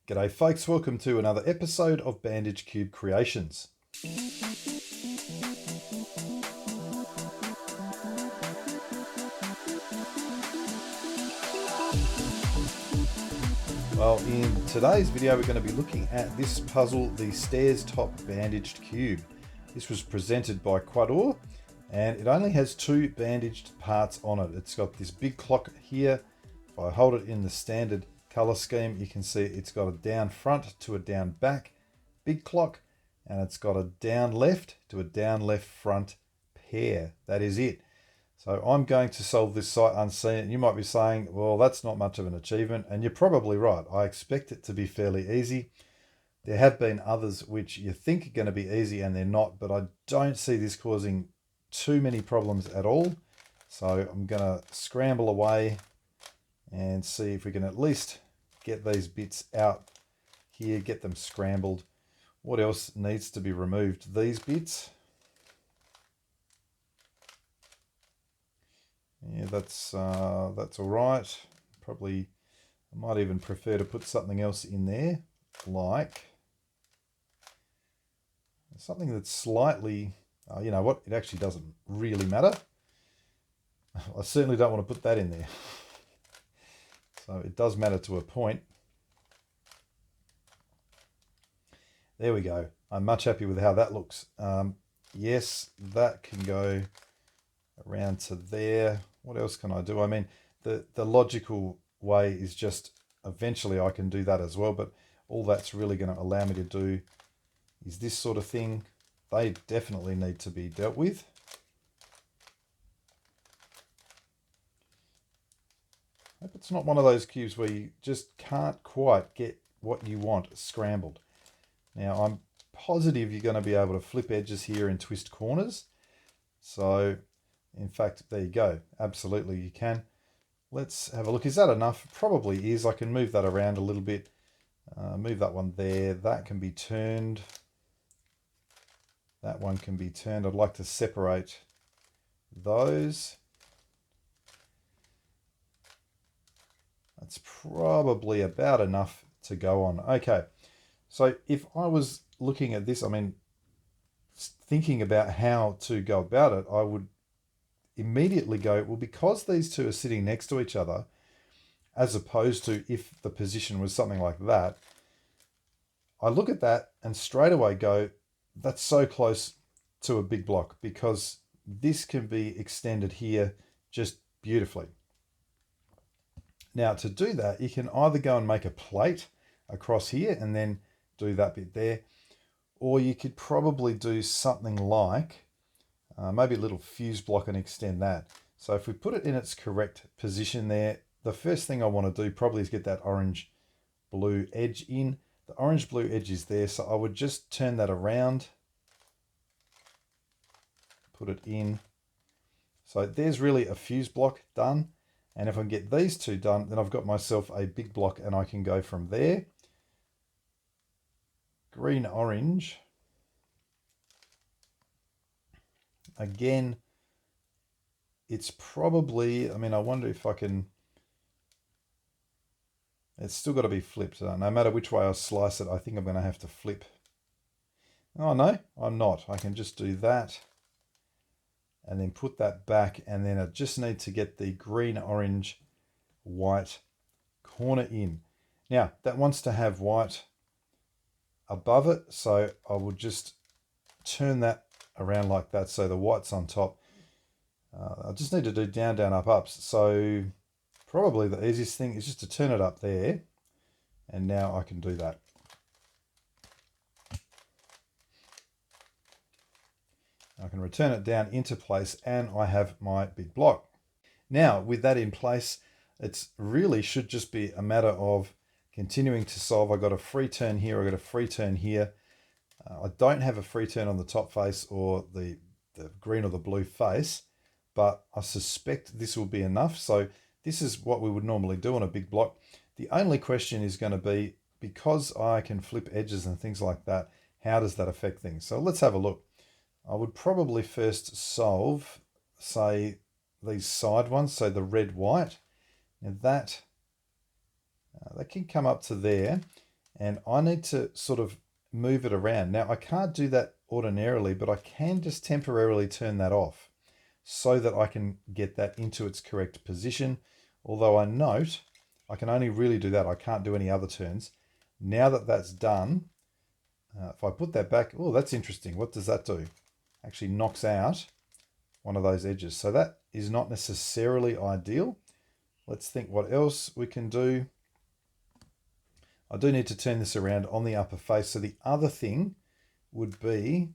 G'day folks, welcome to another episode of Bandaged Cube Creations. Well, in today's video we're going to be looking at this puzzle, the Stairs Top Bandaged Cube. This was presented by Quador and it only has two bandaged parts on it. It's got this big clock here. If I hold it in the standard color scheme, you can see it's got a down front to a down back big clock, and it's got a down left to a down left front pair. That is it. So I'm going to solve this sight unseen. You might be saying, well, that's not much of an achievement, and you're probably right. I expect it to be fairly easy. There have been others which you think are going to be easy and they're not, but I don't see this causing too many problems at all. So I'm going to scramble away and see if we can at least get these bits out here, get them scrambled. What else needs to be removed? These bits. Yeah, that's all right. Probably, I might even prefer to put something else in there, like something that's slightly, you know what, it actually doesn't really matter. I certainly don't want to put that in there. So it does matter to a point. There we go. I'm much happy with how that looks. Yes, that can go around to there. What else can I do? I mean, the logical way is just eventually I can do that as well, but all that's really going to allow me to do is this sort of thing. They definitely need to be dealt with. Hope it's not one of those cubes where you just can't quite get what you want scrambled. Now I'm positive you're going to be able to flip edges here and twist corners. So in fact, there you go. Absolutely you can. Let's have a look. Is that enough? Probably is. I can move that around a little bit. Move that one there. That can be turned. That one can be turned. I'd like to separate those. That's probably about enough to go on. Okay, so if I was looking at this, I mean, thinking about how to go about it, I would immediately go, well, because these two are sitting next to each other, as opposed to if the position was something like that, I look at that and straight away go, that's so close to a big block, because this can be extended here just beautifully. Now to do that, you can either go and make a plate across here and then do that bit there, or you could probably do something like maybe a little fuse block and extend that. So if we put it in its correct position there, the first thing I want to do probably is get that orange blue edge in. The orange blue edge is there, so I would just turn that around, put it in. So there's really a fuse block done. And if I can get these two done, then I've got myself a big block and I can go from there. Green, orange. Again, it's probably, I mean, I wonder if I can, it's still got to be flipped. No matter which way I slice it, I think I'm going to have to flip. Oh no, I'm not. I can just do that and then put that back, and then I just need to get the green, orange, white corner in. Now that wants to have white above it, so I will just turn that around like that so the white's on top. I just need to do down, down, up, ups. So probably the easiest thing is just to turn it up there, and now I can do that. I can return it down into place and I have my big block. Now with that in place, it really should just be a matter of continuing to solve. I got a free turn here, I got a free turn here. I don't have a free turn on the top face or the green or the blue face, but I suspect this will be enough. So this is what we would normally do on a big block. The only question is going to be, because I can flip edges and things like that, how does that affect things? So let's have a look. I would probably first solve, say, these side ones, so the red, white. Now that can come up to there. And I need to sort of move it around. Now, I can't do that ordinarily, but I can just temporarily turn that off so that I can get that into its correct position. Although I note I can only really do that. I can't do any other turns. Now that that's done, if I put that back, oh, that's interesting. What does that do? Actually knocks out one of those edges. So that is not necessarily ideal. Let's think what else we can do. I do need to turn this around on the upper face. So the other thing would be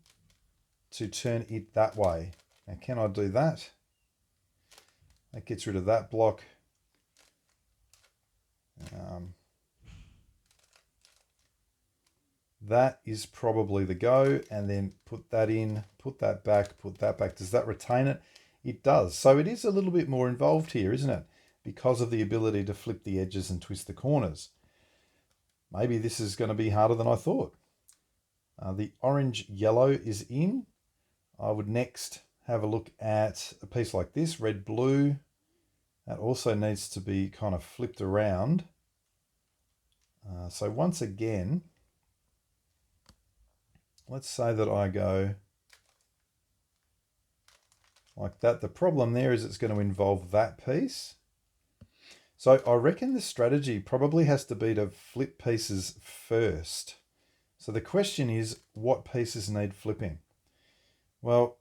to turn it that way. Now, can I do that? That gets rid of that block. That is probably the go. And then put that in, put that back, put that back. Does that retain it? It does. So it is a little bit more involved here, isn't it? Because of the ability to flip the edges and twist the corners. Maybe this is going to be harder than I thought. The orange yellow is in. I would next have a look at a piece like this, red blue. That also needs to be kind of flipped around. So once again, let's say that I go like that. The problem there is it's going to involve that piece. So I reckon the strategy probably has to be to flip pieces first. So the question is, what pieces need flipping? Well,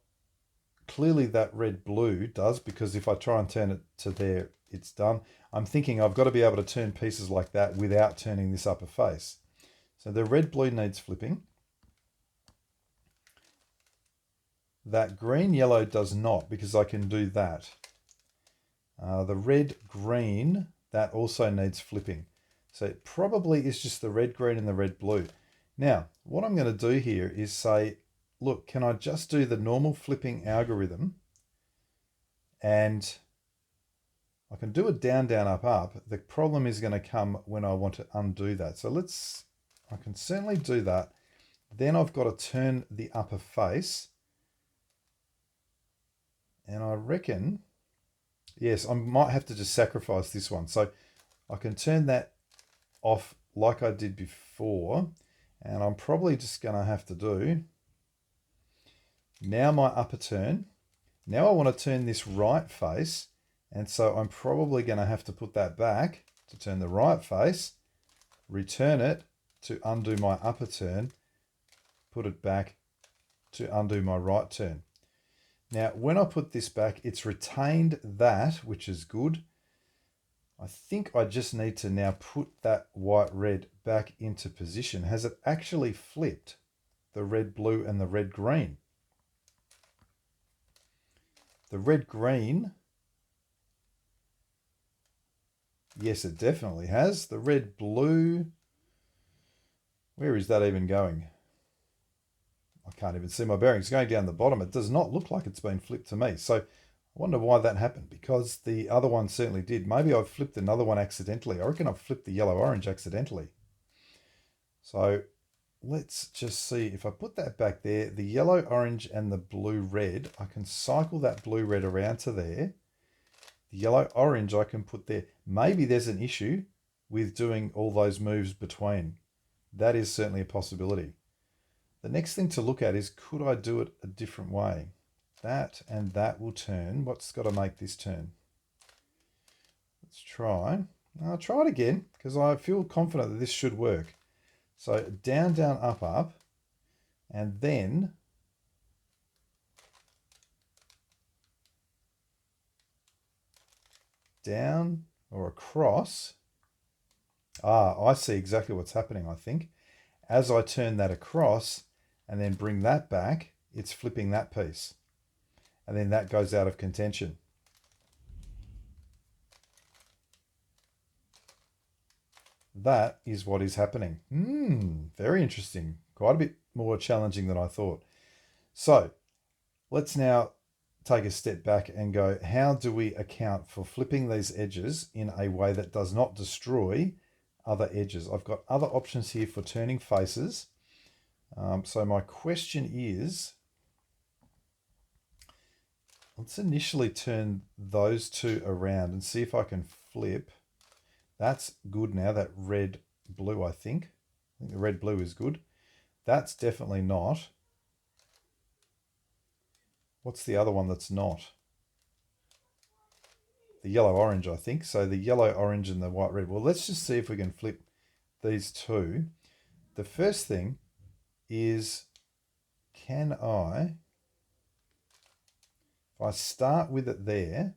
clearly that red-blue does, because if I try and turn it to there, it's done. I'm thinking I've got to be able to turn pieces like that without turning this upper face. So the red-blue needs flipping. That green-yellow does not, because I can do that. The red-green, that also needs flipping. So it probably is just the red-green and the red-blue. Now, what I'm going to do here is say, look, can I just do the normal flipping algorithm? And I can do a down, down, up, up. The problem is going to come when I want to undo that. So I can certainly do that. Then I've got to turn the upper face. And I reckon, yes, I might have to just sacrifice this one. So I can turn that off like I did before. And I'm probably just going to have to do now my upper turn. Now I want to turn this right face. And so I'm probably going to have to put that back to turn the right face, return it to undo my upper turn, put it back to undo my right turn. Now, when I put this back, it's retained that, which is good. I think I just need to now put that white-red back into position. Has it actually flipped the red-blue and the red-green? The red-green, yes, it definitely has. The red-blue, where is that even going? I can't even see my bearings. Going down the bottom, it does not look like it's been flipped to me. So I wonder why that happened, because the other one certainly did. Maybe I've flipped another one accidentally. I reckon I've flipped the yellow-orange accidentally. So let's just see. If I put that back there, the yellow-orange and the blue-red, I can cycle that blue-red around to there. The yellow-orange I can put there. Maybe there's an issue with doing all those moves between. That is certainly a possibility. The next thing to look at is, could I do it a different way? That and that will turn. What's got to make this turn? Let's try. I'll try it again because I feel confident that this should work. So down, down, up, up, and then down or across. I see exactly what's happening, I think. As I turn that across and then bring that back, it's flipping that piece. And then that goes out of contention. That is what is happening. Very interesting. Quite a bit more challenging than I thought. So let's now take a step back and go, how do we account for flipping these edges in a way that does not destroy other edges? I've got other options here for turning faces. So my question is, let's initially turn those two around and see if I can flip. That's good now, that red-blue, I think. think the red, blue is good. That's definitely not. What's the other one that's not? The yellow, orange, I think. So the yellow, orange, and the white, red. Well, let's just see if we can flip these two. The first thing is, can I, if I start with it there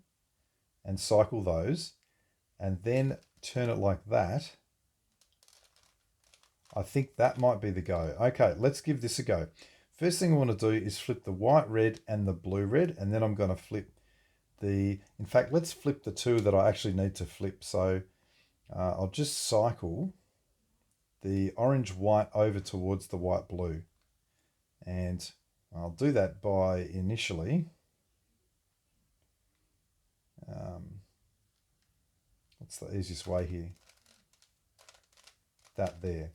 and cycle those and then turn it like that, I think that might be the go. Okay, let's give this a go. First thing I want to do is flip the white, red, and the blue, red, and then I'm going to flip in fact, let's flip the two that I actually need to flip. So I'll just cycle the orange, white over towards the white, blue. And I'll do that by initially, what's the easiest way here? That there.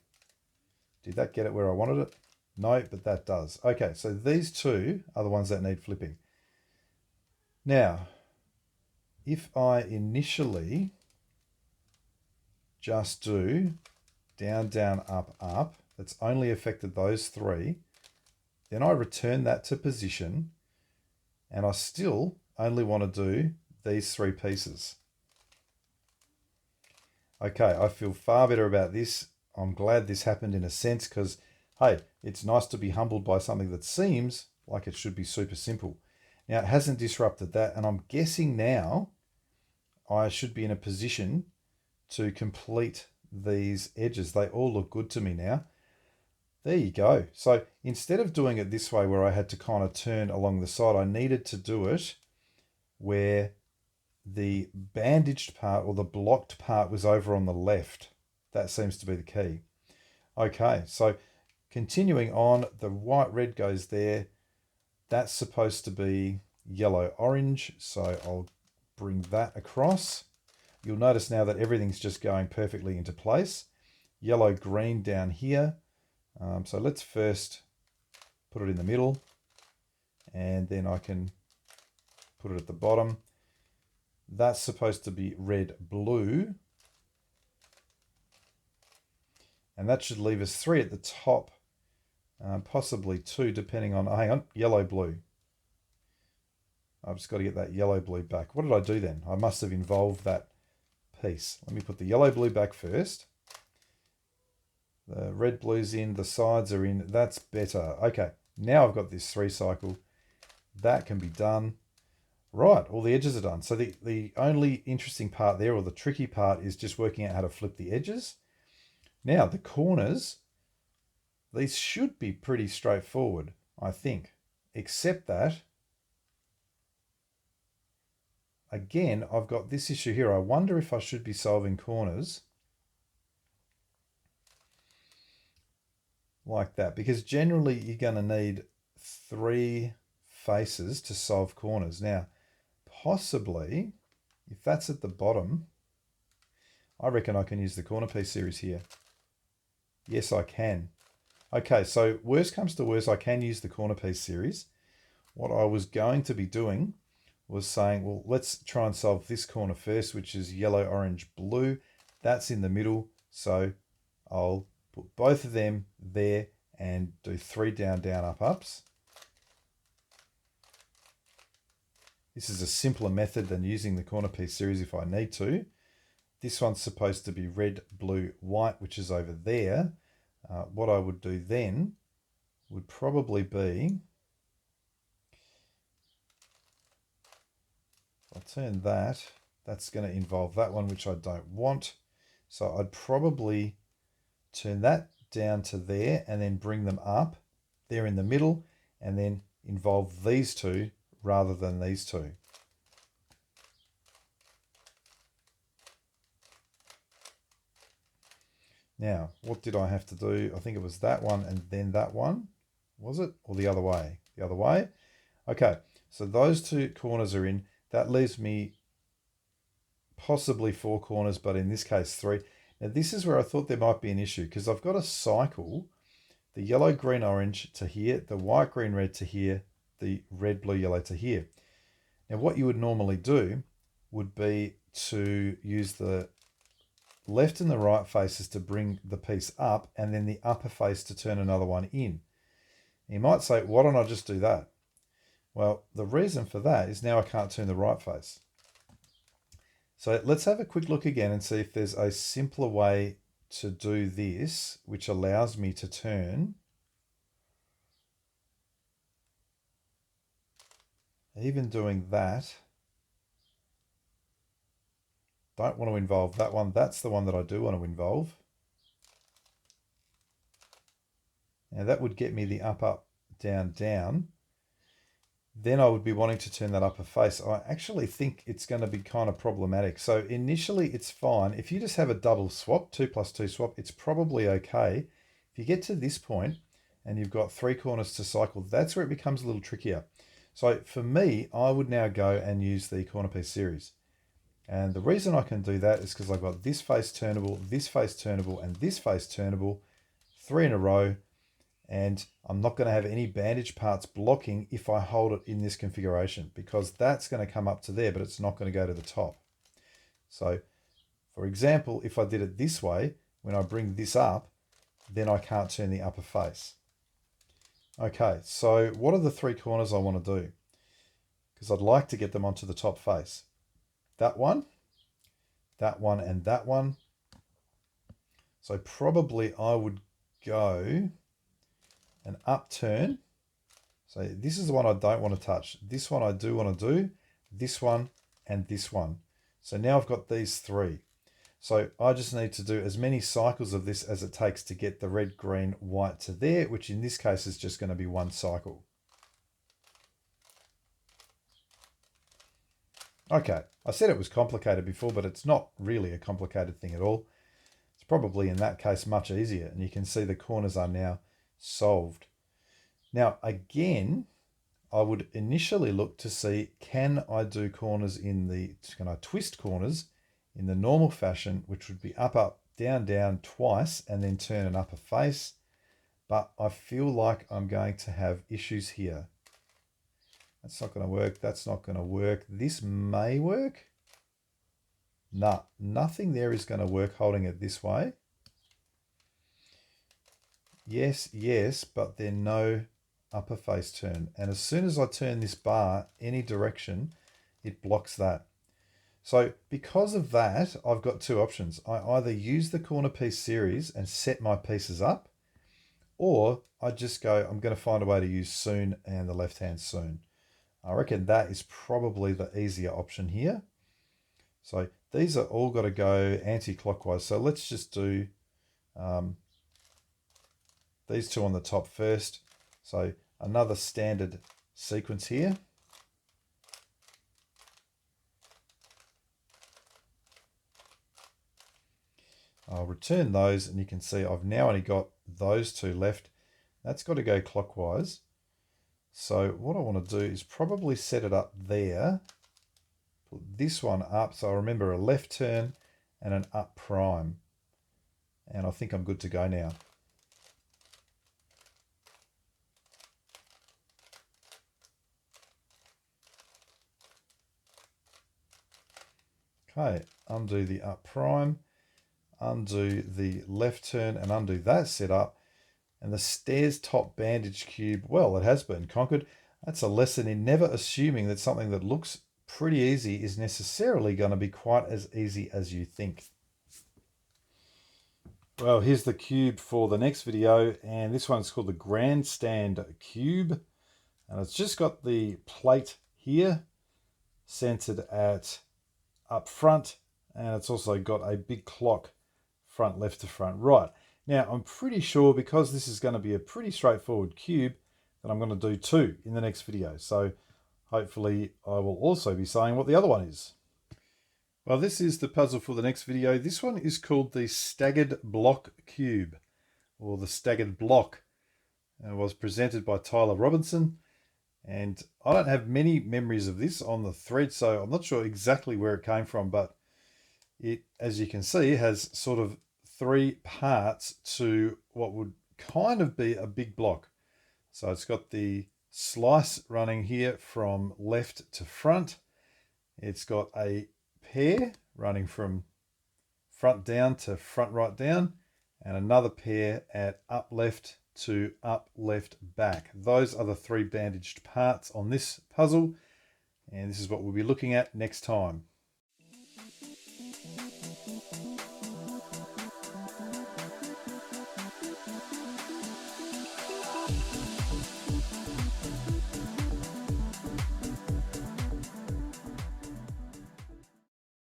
Did that get it where I wanted it? No, but that does. Okay, so these two are the ones that need flipping. Now, if I initially just do down, down, up, up, that's only affected those three, then I return that to position, and I still only want to do these three pieces. Okay, I feel far better about this. I'm glad this happened in a sense, because, hey, it's nice to be humbled by something that seems like it should be super simple. Now, it hasn't disrupted that, and I'm guessing now I should be in a position to complete these edges. They all look good to me now. There you go. So instead of doing it this way where I had to kind of turn along the side, I needed to do it where the bandaged part or the blocked part was over on the left. That seems to be the key. Okay, so continuing on, the white, red goes there. That's supposed to be yellow, orange. So I'll bring that across. You'll notice now that everything's just going perfectly into place. Yellow, green down here. So let's first put it in the middle, and then I can put it at the bottom. That's supposed to be red, blue. And that should leave us 3 at the top, possibly 2, depending on, hang on, yellow, blue. I've just got to get that yellow, blue back. What did I do then? I must have involved that piece. Let me put the yellow, blue back first. The red, blue's in, the sides are in. That's better. Okay, now I've got this 3 cycle. That can be done. Right, all the edges are done. So the only interesting part there, or the tricky part, is just working out how to flip the edges. Now, the corners, these should be pretty straightforward, I think, except that, again, I've got this issue here. I wonder if I should be solving corners like that, because generally you're going to need 3 faces to solve corners. Now, possibly, if that's at the bottom, I reckon I can use the corner piece series here. Yes, I can. Okay, so worst comes to worst, I can use the corner piece series. What I was going to be doing was saying, well, let's try and solve this corner first, which is yellow, orange, blue. That's in the middle, so I'll put both of them there and do 3 down, down, up, ups. This is a simpler method than using the corner piece series if I need to. This one's supposed to be red, blue, white, which is over there. What I would do then would probably be, I'll turn that. That's going to involve that one, which I don't want. So I'd probably turn that down to there and then bring them up there in the middle and then involve these 2 rather than these 2. Now, what did I have to do? I think it was that one and then that one. Was it? Or the other way? The other way. Okay, so those 2 corners are in. That leaves me possibly 4 corners, but in this case 3. Now, this is where I thought there might be an issue, because I've got to cycle the yellow, green, orange to here, the white, green, red to here, the red, blue, yellow to here. Now, what you would normally do would be to use the left and the right faces to bring the piece up, and then the upper face to turn another one in. You might say, why don't I just do that? Well, the reason for that is now I can't turn the right face. So let's have a quick look again and see if there's a simpler way to do this, which allows me to turn even doing that. Don't want to involve that one. That's the one that I do want to involve. Now that would get me the up, up, down, down. Then I would be wanting to turn that upper face. I actually think it's going to be kind of problematic. So initially it's fine. If you just have a double swap, 2 + 2 swap, it's probably okay. If you get to this point and you've got 3 corners to cycle, that's where it becomes a little trickier. So for me, I would now go and use the corner piece series. And the reason I can do that is because I've got this face turnable, this face turnable, and this face turnable, 3 in a row. And I'm not going to have any bandage parts blocking if I hold it in this configuration, because that's going to come up to there, but it's not going to go to the top. So for example, if I did it this way, when I bring this up, then I can't turn the upper face. Okay, so what are the 3 corners I want to do? Because I'd like to get them onto the top face. That one, and that one. So probably I would go an upturn. So this is the one I don't want to touch. This one I do want to do. This one and this one. So now I've got these 3. So I just need to do as many cycles of this as it takes to get the red, green, white to there, which in this case is just going to be 1 cycle. Okay, I said it was complicated before, but it's not really a complicated thing at all. It's probably in that case much easier, and you can see the corners are now solved. Now again, I would initially look to see, can I do corners can I twist corners in the normal fashion, which would be up, up, down, down twice, and then turn an upper face. But I feel like I'm going to have issues here. That's not going to work. That's not going to work. This may work. No, nothing there is going to work holding it this way. Yes, yes, but then no upper face turn. And as soon as I turn this bar any direction, it blocks that. So because of that, I've got 2 options. I either use the corner piece series and set my pieces up, or I just go, I'm going to find a way to use Sune and the left-hand Sune. I reckon that is probably the easier option here. So these are all got to go anti-clockwise. So let's just do these 2 on the top first. So another standard sequence here. I'll return those, and you can see I've now only got those 2 left. That's got to go clockwise. So what I want to do is probably set it up there. Put this one up. So I remember a left turn and an up prime. And I think I'm good to go now. Okay, undo the up prime, undo the left turn, and undo that setup. And the stairs top bandage cube, well, it has been conquered. That's a lesson in never assuming that something that looks pretty easy is necessarily going to be quite as easy as you think. Well, here's the cube for the next video, and this one's called the Grandstand Cube. And it's just got the plate here centered at up front, and it's also got a big clock front left to front right. Now, I'm pretty sure, because this is going to be a pretty straightforward cube, that I'm going to do 2 in the next video. So hopefully I will also be saying what the other one is. Well, this is the puzzle for the next video. This one is called the Staggered Block Cube, or the Staggered Block. It was presented by Tyler Robinson, and I don't have many memories of this on the thread, so I'm not sure exactly where it came from, but it, as you can see, has sort of 3 parts to what would kind of be a big block. So it's got the slice running here from left to front. It's got a pair running from front down to front right down, and another pair at up left to up left back. Those are the 3 bandaged parts on this puzzle, and this is what we'll be looking at next time.